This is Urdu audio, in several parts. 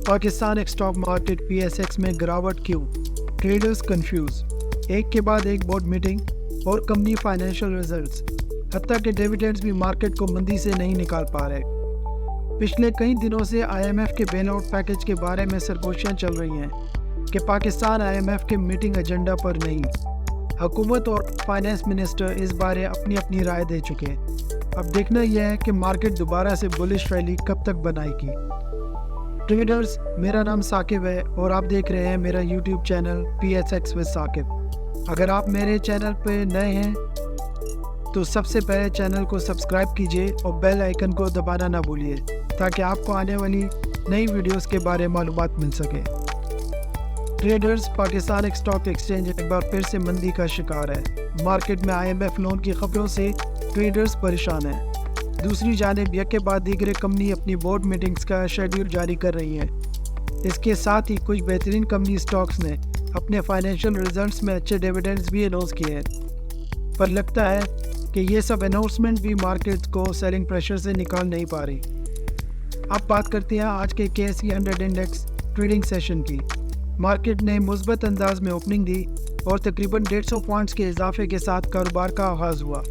پاکستان اسٹاک مارکیٹ PSX میں گراوٹ کیوں؟ ٹریڈرز کنفیوز، ایک کے بعد ایک بورڈ میٹنگ اور کمپنی فائنینشیل ریزلٹس، حتیٰ کہ ڈیویڈنڈز بھی مارکیٹ کو مندی سے نہیں نکال پا رہے۔ پچھلے کئی دنوں سے IMF کے بیل آؤٹ پیکج کے بارے میں سرگوشیاں چل رہی ہیں کہ پاکستان IMF کے میٹنگ ایجنڈا پر نہیں۔ حکومت اور فائنانس منسٹر اس بارے اپنی رائے دے چکے۔ اب دیکھنا یہ ہے کہ مارکیٹ دوبارہ سے بلش ریلی کب تک بنائے گی۔ ٹریڈرز، میرا نام ثاقب ہے اور آپ دیکھ رہے ہیں میرا YouTube channel PSX with Saqib. اگر آپ میرے چینل پہ نئے ہیں تو سب سے پہلے چینل کو سبسکرائب کیجئے اور بیل آئیکن کو دبانا نہ بھولیے تاکہ آپ کو آنے والی نئی ویڈیوز کے بارے معلومات مل سکے۔ ٹریڈرز، پاکستان اسٹاک ایکسچینج ایک بار پھر سے مندی کا شکار ہے۔ مارکیٹ میں IMF لون کی خبروں سے ٹریڈرز پریشان ہیں۔ دوسری جانب یک کے بعد دیگر کمپنی اپنی بورڈ میٹنگز کا شیڈیول جاری کر رہی ہیں۔ اس کے ساتھ ہی کچھ بہترین کمپنی سٹاکس نے اپنے فائنینشیل ریزلٹس میں اچھے ڈیویڈنڈز بھی اناؤنس کیے ہیں، پر لگتا ہے کہ یہ سب اناؤنسمنٹ بھی مارکیٹ کو سیلنگ پریشر سے نکال نہیں پا رہی۔ اب بات کرتے ہیں آج کے KSE 100 انڈیکس ٹریڈنگ سیشن کی۔ مارکیٹ نے مثبت انداز میں اوپننگ دی اور تقریباً 150 پوائنٹس کے اضافے کے ساتھ کاروبار کا آغاز ہوا۔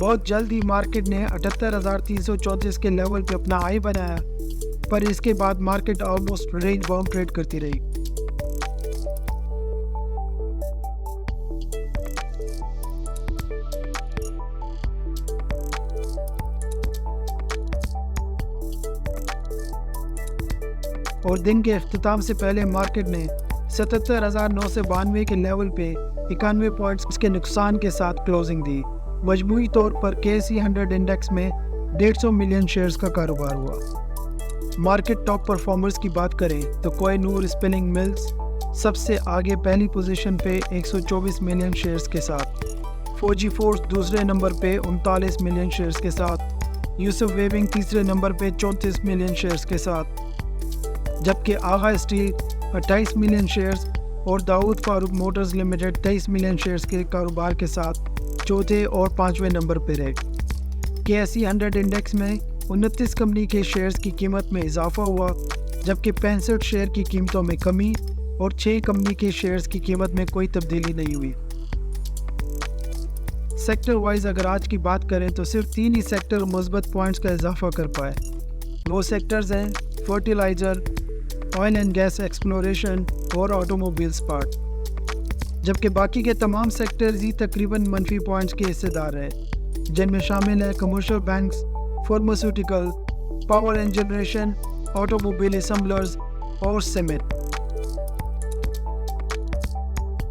بہت جلد ہی مارکیٹ نے 78,334 کے لیول پہ اپنا ہائی بنایا، پر اس کے بعد market almost range bound trade کرتی رہی۔ اور دن کے اختتام سے پہلے مارکیٹ نے 77,992 کے لیول پہ 91 پوائنٹس کے نقصان کے ساتھ کلوزنگ دی۔ مجموعی طور پر KSE 100 انڈیکس میں 150 ملین شیئرز کا کاروبار ہوا۔ مارکیٹ ٹاپ پرفارمرز کی بات کریں تو کوہ نور اسپننگ ملز سب سے آگے پہلی پوزیشن پہ 124 ملین شیئرز کے ساتھ، فوجی فورس دوسرے نمبر پہ 39 ملین شیئرز کے ساتھ، یوسف ویونگ تیسرے نمبر پہ 34 ملین شیئرز کے ساتھ، جبکہ آغا اسٹیل 28 ملین شیئرز اور داؤد فاروق موٹرز لمیٹڈ 23 ملین شیئرز کے کاروبار کے ساتھ چوتھے اور پانچویں نمبر پہ رہے۔ KSE 100 انڈیکس میں 29 کمپنی کے شیئرز کی قیمت میں اضافہ ہوا، جبکہ 65 شیئر کی قیمتوں میں کمی اور 6 کمپنی کے شیئرز کی قیمت میں کوئی تبدیلی نہیں ہوئی۔ سیکٹر وائز اگر آج کی بات کریں تو صرف 3 ہی سیکٹر مثبت پوائنٹس کا اضافہ کر پائے۔ وہ سیکٹرز ہیں fertiliser, oil and gas exploration اور آٹو موبائلز پارٹ، جبکہ باقی کے تمام سیکٹرز ہی تقریباً منفی پوائنٹس کے حصے دار ہیں، جن میں شامل ہیں commercial banks, pharmaceutical, power and generation, automobile assemblers اور سیمنٹ۔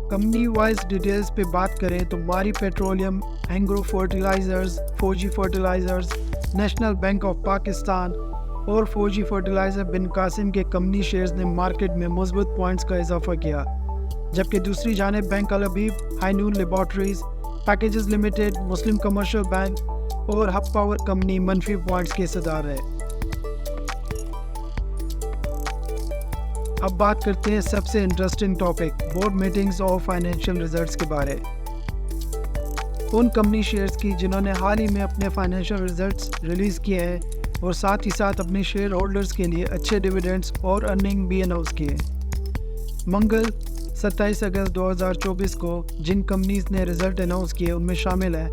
کمپنی وائز ڈیٹیلز پہ بات کریں تو Mari petroleum, Engro fertilisers, Fauji fertilisers, national bank of Pakistan اور فوجی فرٹیلائزر بن قاسم کے کمپنی شیئرز نے مارکیٹ میں مثبت پوائنٹس کا اضافہ کیا، جبکہ دوسری جانب بینک الحبیب، high Noon laboratories, packages limited, مسلم کمرشل بینک اور ہب پاور کمپنی منفی پوائنٹس کے حصدار رہے۔ اب بات کرتے ہیں سب سے انٹرسٹنگ ٹاپک، بورڈ میٹنگز اور فائنینشیل ریزلٹس کے بارے۔ ان کمپنی شیئرز کی جنہوں نے حال ہی میں اپنے فائنینشیل ریزلٹس ریلیز کیے ہیں اور ساتھ ہی ساتھ اپنے شیئر ہولڈرز کے لیے اچھے ڈیویڈنڈز اور ارننگ بھی اناؤنس کیے۔ منگل 27 اگست 2024 کو جن کمپنیز نے رزلٹ اناؤنس کیے ان میں شامل ہے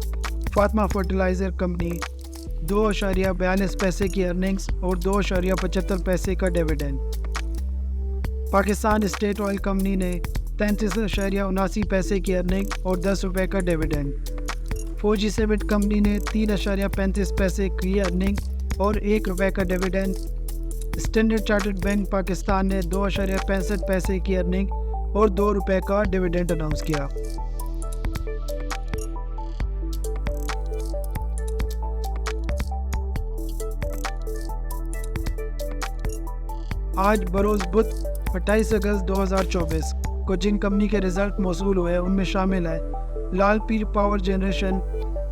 فاطمہ فرٹیلائزر کمپنی 2.42 پیسے کی ارننگز اور 2.75 پیسے کا dividend. Pakistan state oil company نے 33.79 پیسے کی ارننگ اور 10 روپے کا ڈیویڈنڈ۔ فوجی سیمنٹ کمپنی نے 3.35 پیسے کی ارننگ اور 1 روپے کا dividend. Standard chartered bank Pakistan نے 2.65 پیسے کی ارننگ اور 2 روپے کا ڈیویڈنڈ اناؤنس کیا۔ آج بروز بدھ 28 اگست 2024 کو جن کمپنی کے رزلٹ موصول ہوئے ان میں شامل ہے لال پیر پاور جنریشن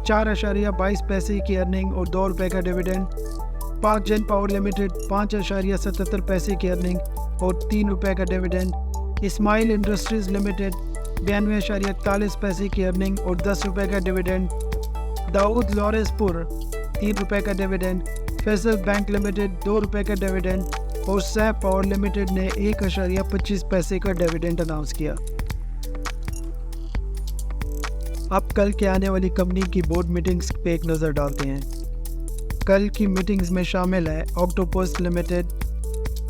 4.22 پیسے کی ارننگ اور 2 روپے کا ڈیویڈنڈ، پاک جن پاور لمیٹڈ 5.77 پیسے کی ارننگ اور 3 روپے کا ڈیویڈنڈ، اسماعیل انڈسٹریز لمیٹڈ 92.41 پیسے کی ارننگ اور 10 روپے کا ڈیویڈنڈ، داؤد لارنس پور 3 روپے کا ڈیویڈنڈ، فیصل بینک لمیٹڈ 2 روپے کا ڈیویڈنڈ اور سیپ پاور لمیٹڈ نے 1.25 پیسے کا ڈیویڈنڈ اناؤنس کیا۔ اب کل کے آنے والی کمپنی کی بورڈ میٹنگز پہ ایک نظر ڈالتے ہیں۔ کل کی میٹنگز میں شامل ہے Octopus limited,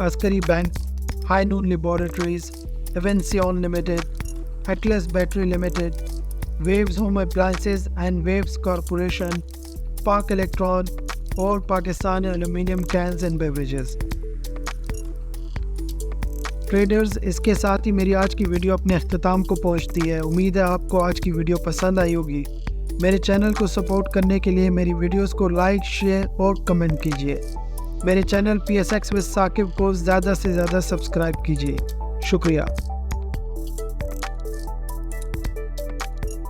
Askari bank, High Noon laboratories, Avanceon limited, Atlas battery limited, Waves home appliances and Waves corporation, Pak Elektron اور Pakistan aluminium cans and beverages. Traders, اس کے ساتھ ہی میری آج کی ویڈیو اپنے اختتام کو پہنچتی ہے۔ امید ہے آپ کو آج کی ویڈیو پسند آئی ہوگی۔ میرے چینل کو سپورٹ کرنے کے لیے میری ویڈیوز کو لائک، شیئر اور کمنٹ کیجیے۔ میرے چینل PSX with ثاقب کو زیادہ سے زیادہ سبسکرائب کیجیے۔ شکریہ۔